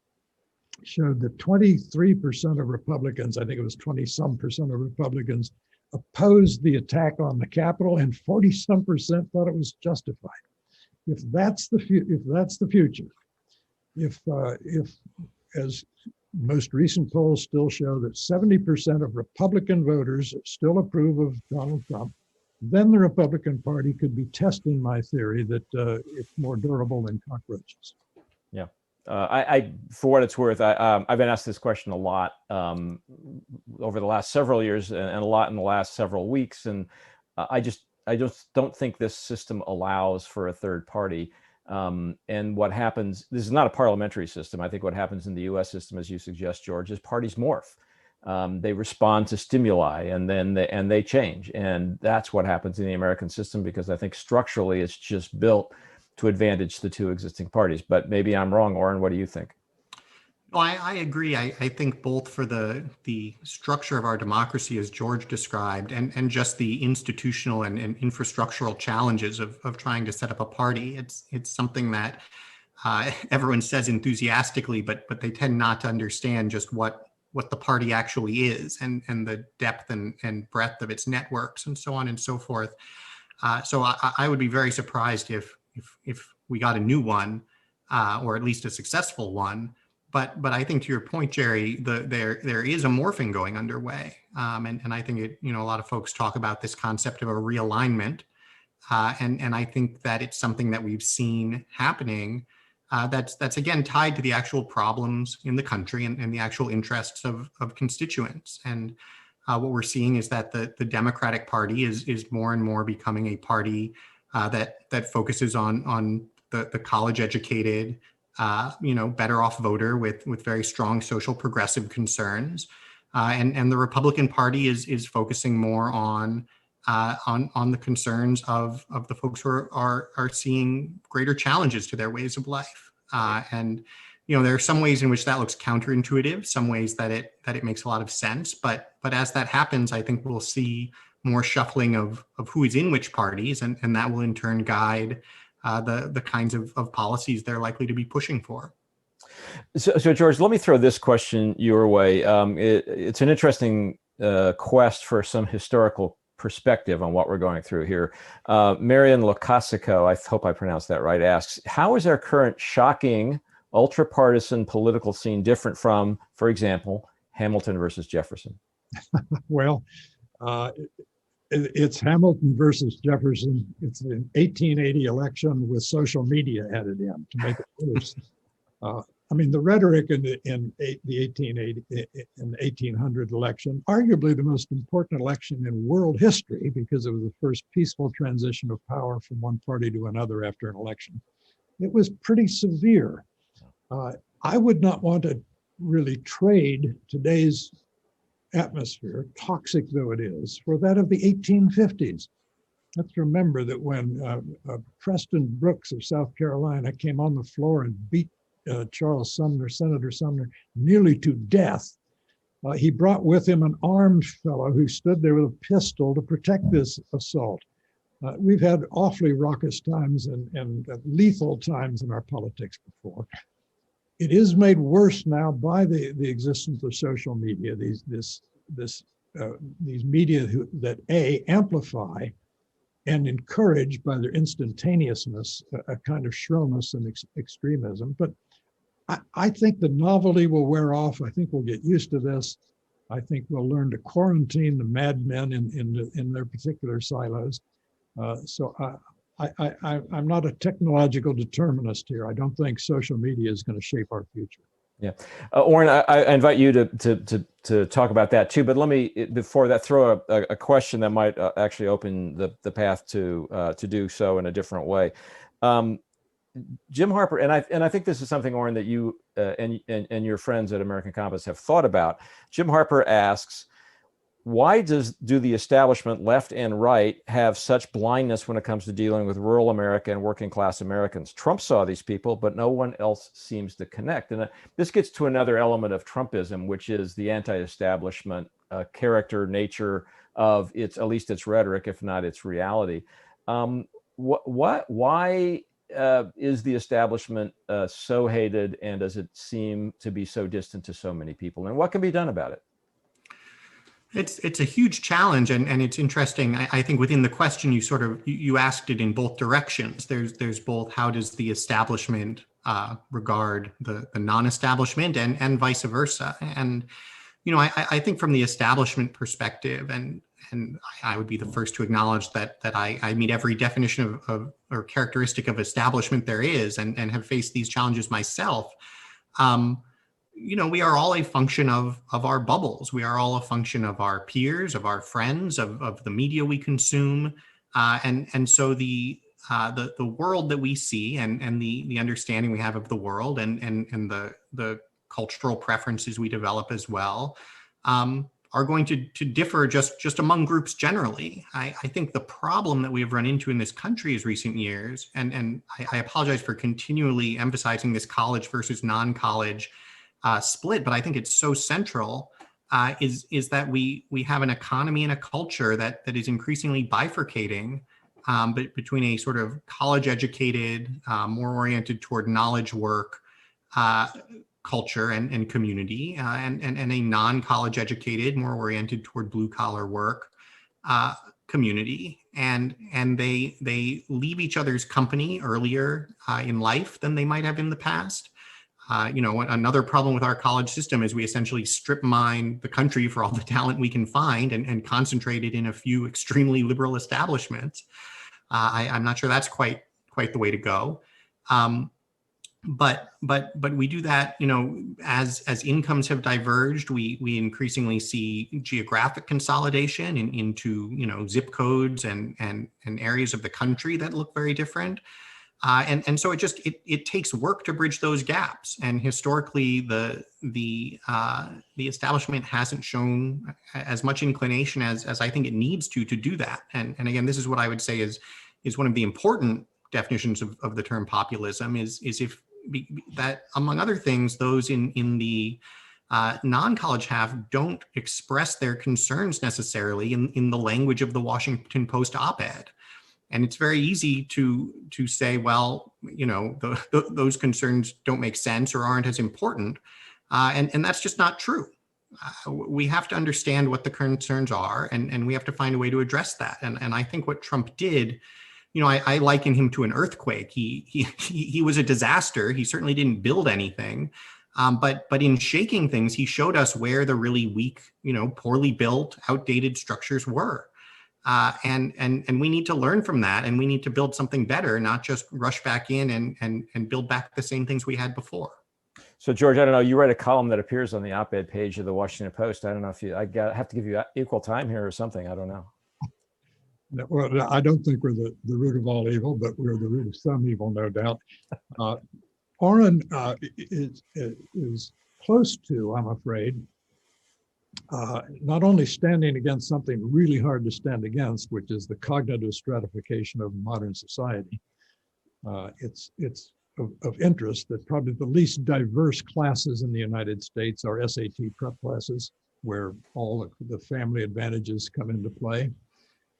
[SPEAKER 3] showed that 23% of Republicans, I think it was 20-some% of Republicans, opposed the attack on the Capitol, and 40-some% thought it was justified. If that's the future, if as most recent polls still show that 70% of Republican voters still approve of Donald Trump, then the Republican Party could be testing my theory that it's more durable than cockroaches.
[SPEAKER 1] Yeah. For what it's worth, I've been asked this question a lot over the last several years and a lot in the last several weeks. And I just don't think this system allows for a third party. And what happens, this is not a parliamentary system. I think what happens in the US system, as you suggest, George, is parties morph. They respond to stimuli and then they change. And that's what happens in the American system, because I think structurally it's just built to advantage the two existing parties. But maybe I'm wrong. Oren, what do you think?
[SPEAKER 2] Well, I agree. I think both for the structure of our democracy, as George described, and just the institutional and infrastructural challenges of trying to set up a party, it's something that everyone says enthusiastically, but they tend not to understand just what the party actually is and the depth and breadth of its networks and so on and so forth. So I would be very surprised if we got a new one, or at least a successful one. But I think to your point, Jerry, there is a morphing going underway, and I think a lot of folks talk about this concept of a realignment, and I think that it's something that we've seen happening that's again tied to the actual problems in the country and the actual interests of constituents. And what we're seeing is that the Democratic Party is more and more becoming a party that focuses on the college educated, better off voter with very strong social progressive concerns, and the Republican Party is focusing more on the concerns of the folks who are seeing greater challenges to their ways of life. And there are some ways in which that looks counterintuitive, some ways that it makes a lot of sense. But as that happens, I think we'll see more shuffling of who is in which parties, and that will in turn guide the kinds of policies they're likely to be pushing for.
[SPEAKER 1] So George, let me throw this question your way. It's an interesting quest for some historical perspective on what we're going through here. Marian Locasico, I hope I pronounced that right, asks, how is our current shocking, ultra-partisan political scene different from, for example, Hamilton versus Jefferson?
[SPEAKER 3] Well, it's Hamilton versus Jefferson. It's an 1880 election with social media added in to make it worse. The rhetoric in the 1880 and 1800 election, arguably the most important election in world history because it was the first peaceful transition of power from one party to another after an election. It was pretty severe. I would not want to really trade today's atmosphere, toxic though it is, for that of the 1850s. Let's remember that when Preston Brooks of South Carolina came on the floor and beat Senator Sumner, nearly to death, he brought with him an armed fellow who stood there with a pistol to protect this assault. We've had awfully raucous times and lethal times in our politics before. It is made worse now by the existence of social media, these media that amplify and encourage by their instantaneousness a kind of shrillness and extremism. But I think the novelty will wear off. I think we'll get used to this. I think we'll learn to quarantine the madmen in their particular silos. So I'm not a technological determinist here. I don't think social media is going to shape our future.
[SPEAKER 1] Yeah, Oren, I invite you to talk about that too. But let me, before that, throw a question that might actually open the path to do so in a different way. Jim Harper, and I think this is something, Oren, that you and your friends at American Compass have thought about. Jim Harper asks, why do the establishment, left and right, have such blindness when it comes to dealing with rural America and working class Americans? Trump saw these people, but no one else seems to connect. And this gets to another element of Trumpism, which is the anti-establishment character, nature of at least its rhetoric, if not its reality. Why is the establishment so hated, and does it seem to be so distant to so many people? And what can be done about it?
[SPEAKER 2] It's a huge challenge, and it's interesting. I think within the question you asked it in both directions. There's both how does the establishment regard the non-establishment and vice versa. And I think from the establishment perspective, and I would be the first to acknowledge that I meet every definition of or characteristic of establishment there is, and have faced these challenges myself. We are all a function of our bubbles. We are all a function of our peers, of our friends, of the media we consume. And so the world that we see and the understanding we have of the world and the cultural preferences we develop as well are going to differ just among groups generally. I think the problem that we have run into in this country in recent years, and I apologize for continually emphasizing this college versus non-college split, but I think it's so central, is that we have an economy and a culture that is increasingly bifurcating between a sort of college educated, more oriented toward knowledge work culture and community, and a non-college educated, more oriented toward blue collar work community. And they leave each other's company earlier in life than they might have in the past. Another problem with our college system is we essentially strip mine the country for all the talent we can find and concentrate it in a few extremely liberal establishments. I'm not sure that's quite the way to go. But we do that, as incomes have diverged, we increasingly see geographic consolidation into zip codes and areas of the country that look very different. And so it takes work to bridge those gaps. And historically, the establishment hasn't shown as much inclination as I think it needs to do that. And again, this is what I would say is one of the important definitions of the term populism is if that, among other things, those in the non-college half don't express their concerns necessarily in the language of the Washington Post op-ed. And it's very easy to say, well, those concerns don't make sense or aren't as important. And that's just not true. We have to understand what the concerns are, and we have to find a way to address that. And I think what Trump did, I liken him to an earthquake. He was a disaster. He certainly didn't build anything. But in shaking things, he showed us where the really weak, poorly built, outdated structures were. And we need to learn from that, and we need to build something better, not just rush back in and build back the same things we had before.
[SPEAKER 1] So George, I don't know, you write a column that appears on the op-ed page of the Washington Post. I don't know if have to give you equal time here or something. I don't know.
[SPEAKER 3] Well, I don't think we're the root of all evil, but we're the root of some evil, no doubt. Oren is close to, I'm afraid, not only standing against something really hard to stand against, which is the cognitive stratification of modern society. It's of interest that probably the least diverse classes in the United States are SAT prep classes, where all of the family advantages come into play.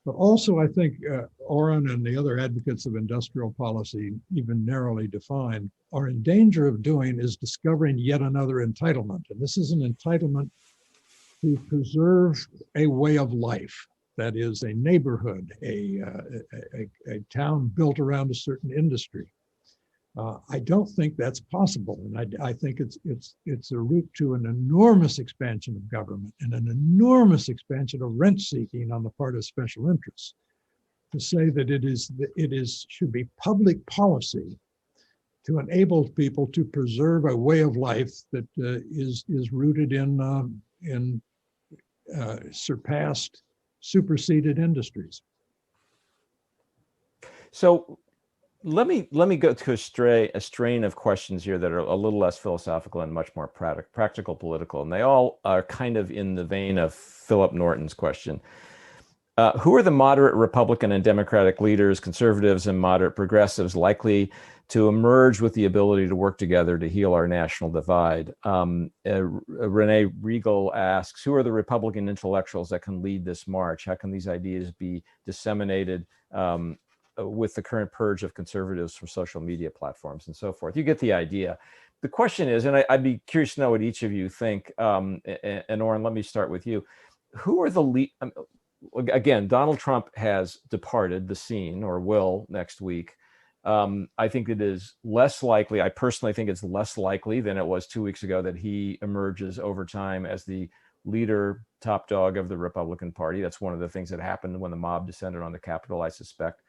[SPEAKER 3] But also, I think Oren and the other advocates of industrial policy, even narrowly defined, are in danger of doing is discovering yet another entitlement. And this is an entitlement to preserve a way of life, that is a neighborhood, a town built around a certain industry. I don't think that's possible, and I think it's a route to an enormous expansion of government and an enormous expansion of rent seeking on the part of special interests. To say that it should be public policy to enable people to preserve a way of life that is rooted in surpassed, superseded industries.
[SPEAKER 1] So let me go to a strain of questions here that are a little less philosophical and much more practical political, and they all are kind of in the vein of Philip Norton's question. Who are the moderate Republican and Democratic leaders, conservatives and moderate progressives, likely to emerge with the ability to work together to heal our national divide? Renee Regal asks, who are the Republican intellectuals that can lead this march? How can these ideas be disseminated with the current purge of conservatives from social media platforms and so forth? You get the idea. The question is, and I'd be curious to know what each of you think, and Oren, let me start with you. Who are the again, Donald Trump has departed the scene, or will next week. I think it is less likely, I personally think it's less likely than it was 2 weeks ago that he emerges over time as the leader, top dog of the Republican Party. That's one of the things that happened when the mob descended on the Capitol, I suspect.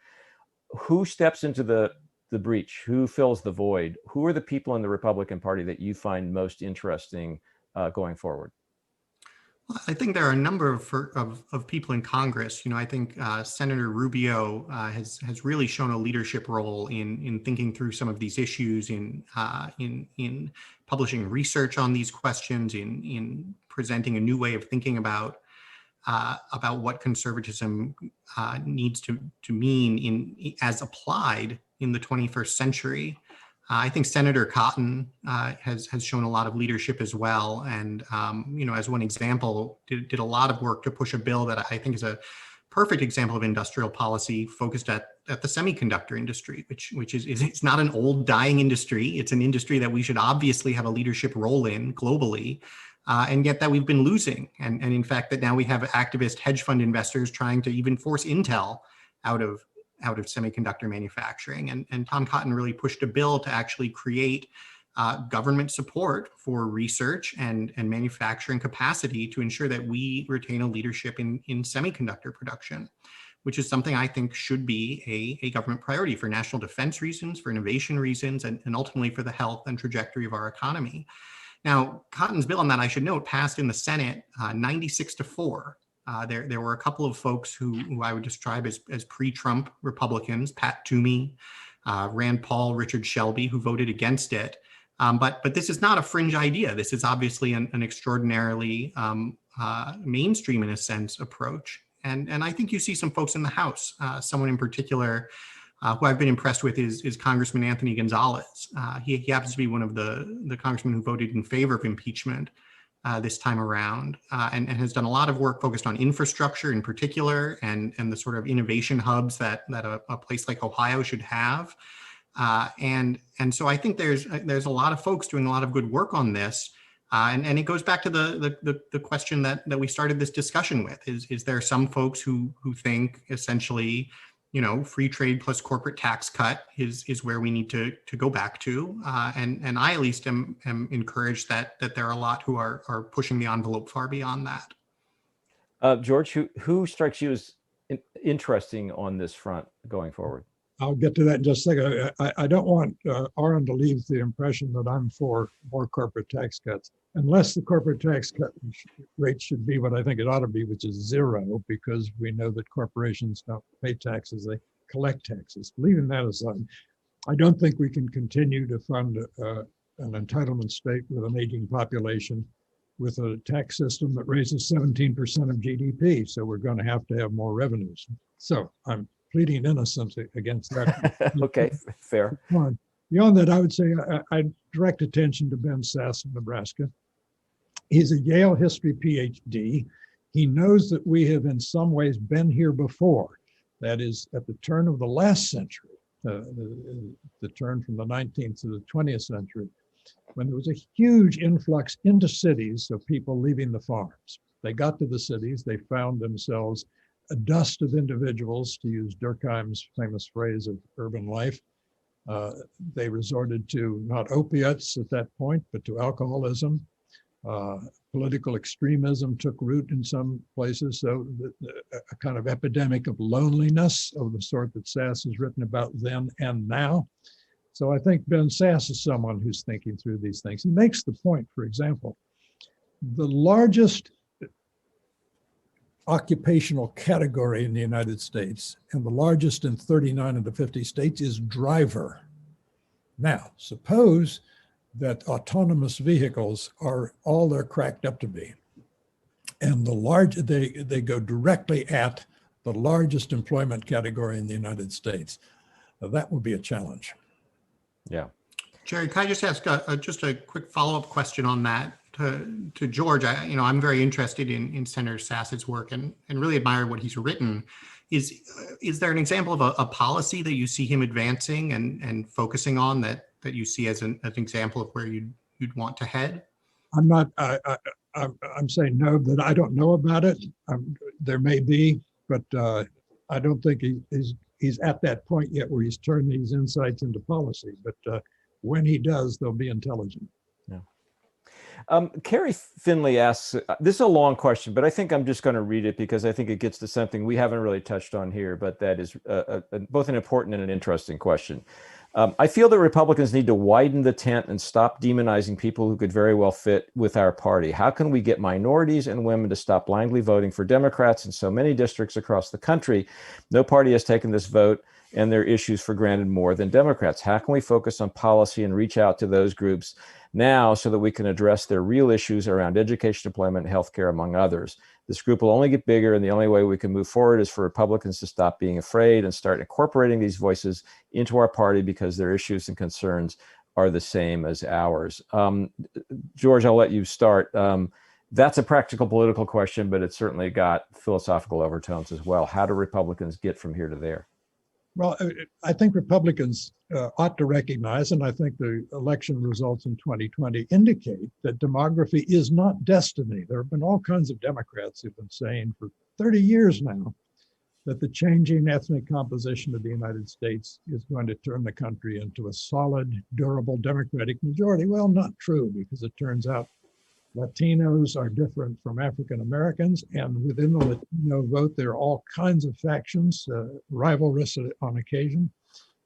[SPEAKER 1] Who steps into the breach? Who fills the void? Who are the people in the Republican Party that you find most interesting going forward?
[SPEAKER 2] I think there are a number of people in Congress. I think Senator Rubio has really shown a leadership role in thinking through some of these issues, in publishing research on these questions, in presenting a new way of thinking about what conservatism needs to mean as applied in the 21st century. I think Senator Cotton has shown a lot of leadership as well, and as one example, did a lot of work to push a bill that I think is a perfect example of industrial policy focused at the semiconductor industry, which is it's not an old dying industry. It's an industry that we should obviously have a leadership role in globally, and yet that we've been losing, and in fact that now we have activist hedge fund investors trying to even force Intel out of semiconductor manufacturing. And Tom Cotton really pushed a bill to actually create government support for research and manufacturing capacity to ensure that we retain a leadership in semiconductor production. which is something I think should be a government priority for national defense reasons, for innovation reasons, and ultimately for the health and trajectory of our economy. Now, Cotton's bill on that, I should note, passed in the Senate 96-4. There were a couple of folks who I would describe as pre-Trump Republicans, Pat Toomey, Rand Paul, Richard Shelby, who voted against it. But this is not a fringe idea. This is obviously an extraordinarily mainstream, in a sense, approach. And I think you see some folks in the House, someone in particular who I've been impressed with is Congressman Anthony Gonzalez. He happens to be one of the congressmen who voted in favor of impeachment this time around, and has done a lot of work focused on infrastructure in particular, and the sort of innovation hubs that a place like Ohio should have. And so I think there's a lot of folks doing a lot of good work on this. And it goes back to the question that we started this discussion with, is there some folks who think essentially, free trade plus corporate tax cut is where we need to go back to. And I at least am encouraged that there are a lot who are pushing the envelope far beyond that.
[SPEAKER 1] George, who strikes you as interesting on this front going forward?
[SPEAKER 3] I'll get to that in just a second. I don't want Oren to leave the impression that I'm for more corporate tax cuts, unless the corporate tax cut rate should be what I think it ought to be, which is 0, because we know that corporations don't pay taxes, they collect taxes. Leaving that aside, I don't think we can continue to fund an entitlement state with an aging population with a tax system that raises 17% of GDP. So we're going to have more revenues. So I'm pleading innocence against that.
[SPEAKER 1] Okay, fair.
[SPEAKER 3] Beyond that, I would say I direct attention to Ben Sasse of Nebraska. He's a Yale history PhD. He knows that we have in some ways been here before. That is, at the turn of the last century, the turn from the 19th to the 20th century, when there was a huge influx into cities of people leaving the farms. They got to the cities, they found themselves a dust of individuals, to use Durkheim's famous phrase of urban life. They resorted to not opiates at that point, but to alcoholism. Political extremism took root in some places. So a kind of epidemic of loneliness of the sort that Sasse has written about then and now. So I think Ben Sasse is someone who's thinking through these things. He makes the point, for example, the largest occupational category in the United States, and the largest in 39 of the 50 states, is driver. Now, suppose that autonomous vehicles are all they're cracked up to be, and they go directly at the largest employment category in the United States. Now, that would be a challenge.
[SPEAKER 1] Yeah.
[SPEAKER 2] Jerry, can I just ask just a quick follow-up question on that to George? I'm very interested in Senator Sasse's work and really admire what he's written. Is there an example of a policy that you see him advancing and focusing on that you see as an example of where you'd want to head?
[SPEAKER 3] I'm saying no, that I don't know about it. There may be, but I don't think he's at that point yet where he's turned these insights into policy. But when he does, they'll be intelligent.
[SPEAKER 1] Yeah. Carrie Finley asks, this is a long question, but I think I'm just going to read it because I think it gets to something we haven't really touched on here, but that is both an important and an interesting question. I feel that Republicans need to widen the tent and stop demonizing people who could very well fit with our party. How can we get minorities and women to stop blindly voting for Democrats in so many districts across the country? No party has taken this vote and their issues for granted more than Democrats. How can we focus on policy and reach out to those groups now so that we can address their real issues around education, employment, and healthcare, among others? This group will only get bigger, and the only way we can move forward is for Republicans to stop being afraid and start incorporating these voices into our party because their issues and concerns are the same as ours. George, I'll let you start. That's a practical political question, but it's certainly got philosophical overtones as well. How do Republicans get from here to there?
[SPEAKER 3] Well, I think Republicans ought to recognize, and I think the election results in 2020 indicate, that demography is not destiny. There have been all kinds of Democrats who've been saying for 30 years now that the changing ethnic composition of the United States is going to turn the country into a solid, durable Democratic majority. Well, not true, because it turns out Latinos are different from African Americans, and within the Latino vote, there are all kinds of factions, rivalrous on occasion.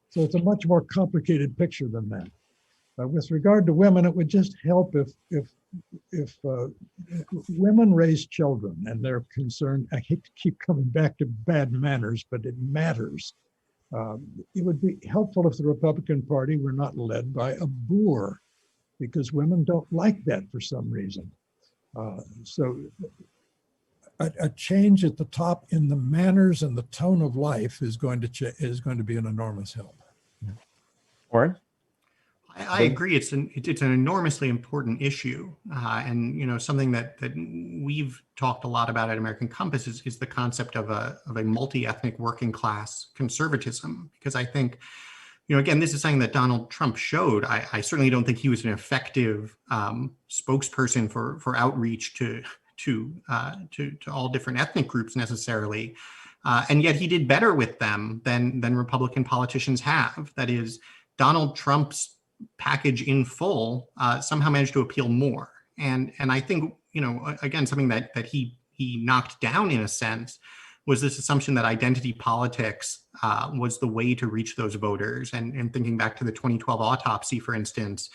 [SPEAKER 3] So it's a much more complicated picture than that. With regard to women, it would just help if women raise children and they're concerned. I hate to keep coming back to bad manners, but it matters. It would be helpful if the Republican Party were not led by a boor, because women don't like that for some reason. So a change at the top in the manners and the tone of life is going to be an enormous help.
[SPEAKER 1] Oren?
[SPEAKER 2] I agree. It's an enormously important issue, and something that we've talked a lot about at American Compass is the concept of a multi-ethnic working class conservatism. Because I think, again, this is something that Donald Trump showed. I certainly don't think he was an effective spokesperson for outreach to all different ethnic groups necessarily, and yet he did better with them than Republican politicians have. That is, Donald Trump's package in full somehow managed to appeal more. And I think, again, something that he knocked down in a sense was this assumption that identity politics was the way to reach those voters. And thinking back to the 2012 autopsy, for instance,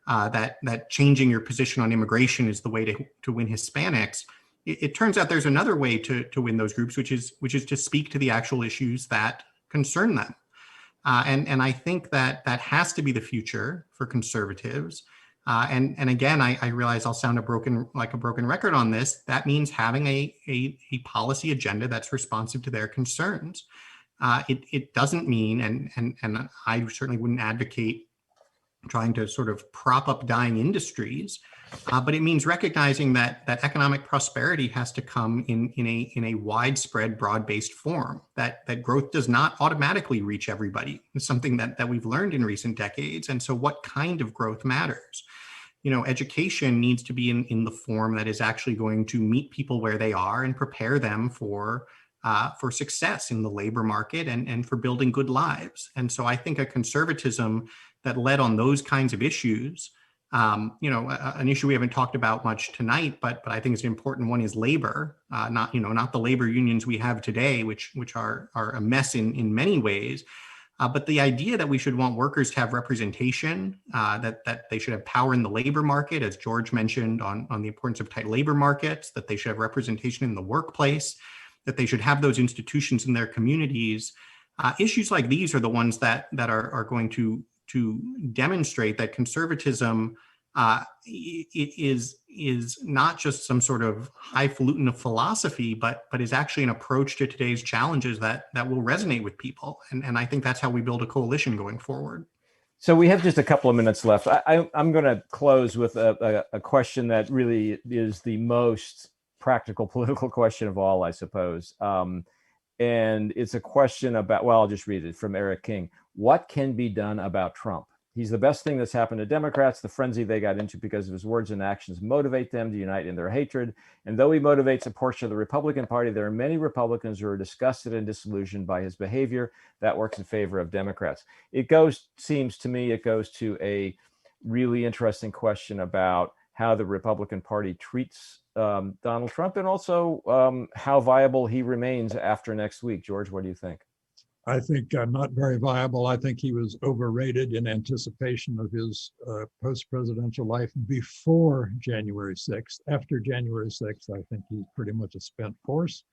[SPEAKER 2] that changing your position on immigration is the way to win Hispanics. It turns out there's another way to win those groups, which is to speak to the actual issues that concern them. And I think that has to be the future for conservatives. And again, I realize I'll sound like a broken record on this. That means having a policy agenda that's responsive to their concerns. It doesn't mean, and I certainly wouldn't advocate trying to sort of prop up dying industries, but it means recognizing that economic prosperity has to come in a widespread, broad-based form. That growth does not automatically reach everybody. It's something that we've learned in recent decades. And so, what kind of growth matters? Education needs to be in the form that is actually going to meet people where they are and prepare them for success in the labor market and for building good lives. And so, I think a conservatism that led on those kinds of issues. An issue we haven't talked about much tonight, but I think it's an important one, is labor. Not the labor unions we have today, which are a mess in many ways, but the idea that we should want workers to have representation, that they should have power in the labor market, as George mentioned on the importance of tight labor markets, that they should have representation in the workplace, that they should have those institutions in their communities. Issues like these are the ones that are going to demonstrate that conservatism is not just some sort of highfalutin of philosophy, but is actually an approach to today's challenges that will resonate with people. And I think that's how we build a coalition going forward.
[SPEAKER 1] So we have just a couple of minutes left. I'm going to close with a question that really is the most practical political question of all, I suppose. And it's a question about, well, I'll just read it from Eric King. What can be done about Trump? He's the best thing that's happened to Democrats. The frenzy they got into because of his words and actions motivate them to unite in their hatred. And though he motivates a portion of the Republican Party, there are many Republicans who are disgusted and disillusioned by his behavior. That works in favor of Democrats. Seems to me, it goes to a really interesting question about how the Republican Party treats Donald Trump, and also how viable he remains after next week. George, what do you think?
[SPEAKER 3] I think not very viable. I think he was overrated in anticipation of his post-presidential life before January 6th. After January 6th, I think he's pretty much a spent force.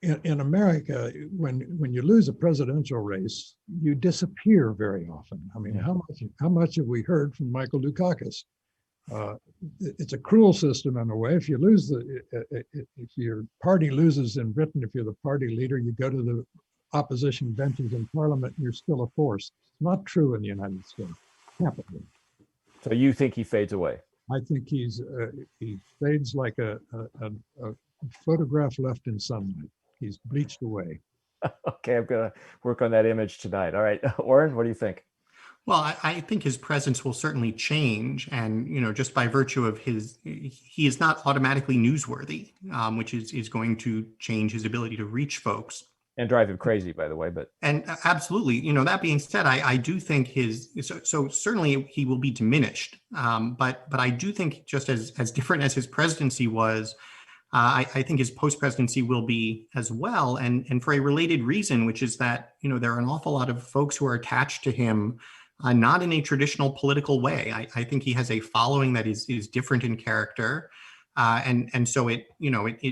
[SPEAKER 3] In America, when you lose a presidential race, you disappear very often. I mean, how much have we heard from Michael Dukakis? It's a cruel system in a way. If your party loses in Britain, if you're the party leader, you go to the opposition benches in Parliament, and you're still a force. It's not true in the United States. Capitally.
[SPEAKER 1] So you think he fades away?
[SPEAKER 3] I think he fades like a photograph left in sunlight. He's bleached away.
[SPEAKER 1] Okay, I'm going to work on that image tonight. All right, Oren, what do you think?
[SPEAKER 2] Well, I think his presence will certainly change. And, just by virtue of he is not automatically newsworthy, which is going to change his ability to reach folks.
[SPEAKER 1] And drive him crazy, by the way. But
[SPEAKER 2] And absolutely, that being said, I do think so certainly he will be diminished. But I do think just as different as his presidency was, I think his post-presidency will be as well. And for a related reason, which is that, there are an awful lot of folks who are attached to him, not in a traditional political way. I think he has a following that is different in character. And so it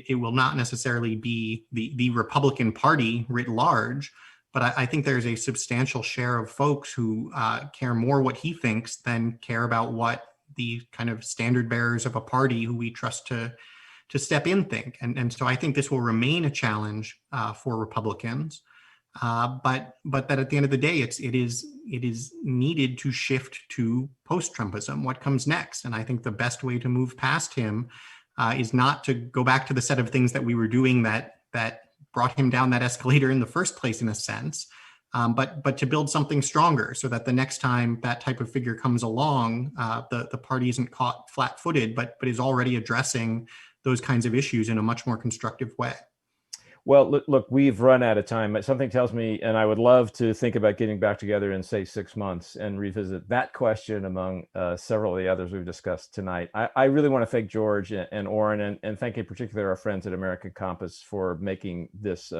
[SPEAKER 2] will not necessarily be the Republican Party writ large, but I think there's a substantial share of folks who care more what he thinks than care about what the kind of standard bearers of a party who we trust to step in think. And so I think this will remain a challenge for Republicans. But that at the end of the day, it is needed to shift to post-Trumpism. What comes next? And I think the best way to move past him is not to go back to the set of things that we were doing that brought him down that escalator in the first place, in a sense, but to build something stronger, so that the next time that type of figure comes along, the party isn't caught flat-footed, but is already addressing those kinds of issues in a much more constructive way.
[SPEAKER 1] Well, look, we've run out of time. Something tells me, and I would love to think about getting back together in, say, 6 months and revisit that question among several of the others we've discussed tonight. I really want to thank George and Oren, and thank in particular our friends at American Compass for making this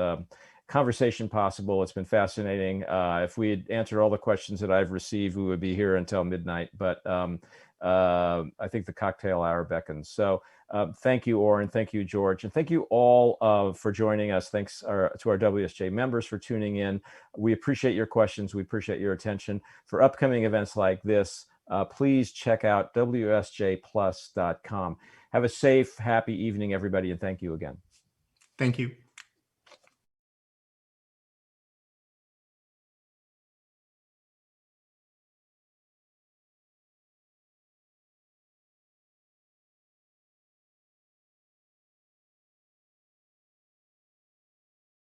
[SPEAKER 1] conversation possible. It's been fascinating. If we had answered all the questions that I've received, we would be here until midnight. But I think the cocktail hour beckons. So thank you, Oren. Thank you, George. And thank you all for joining us. Thanks to our WSJ members for tuning in. We appreciate your questions. We appreciate your attention. For upcoming events like this, please check out WSJplus.com. Have a safe, happy evening, everybody, and thank you again.
[SPEAKER 2] Thank you.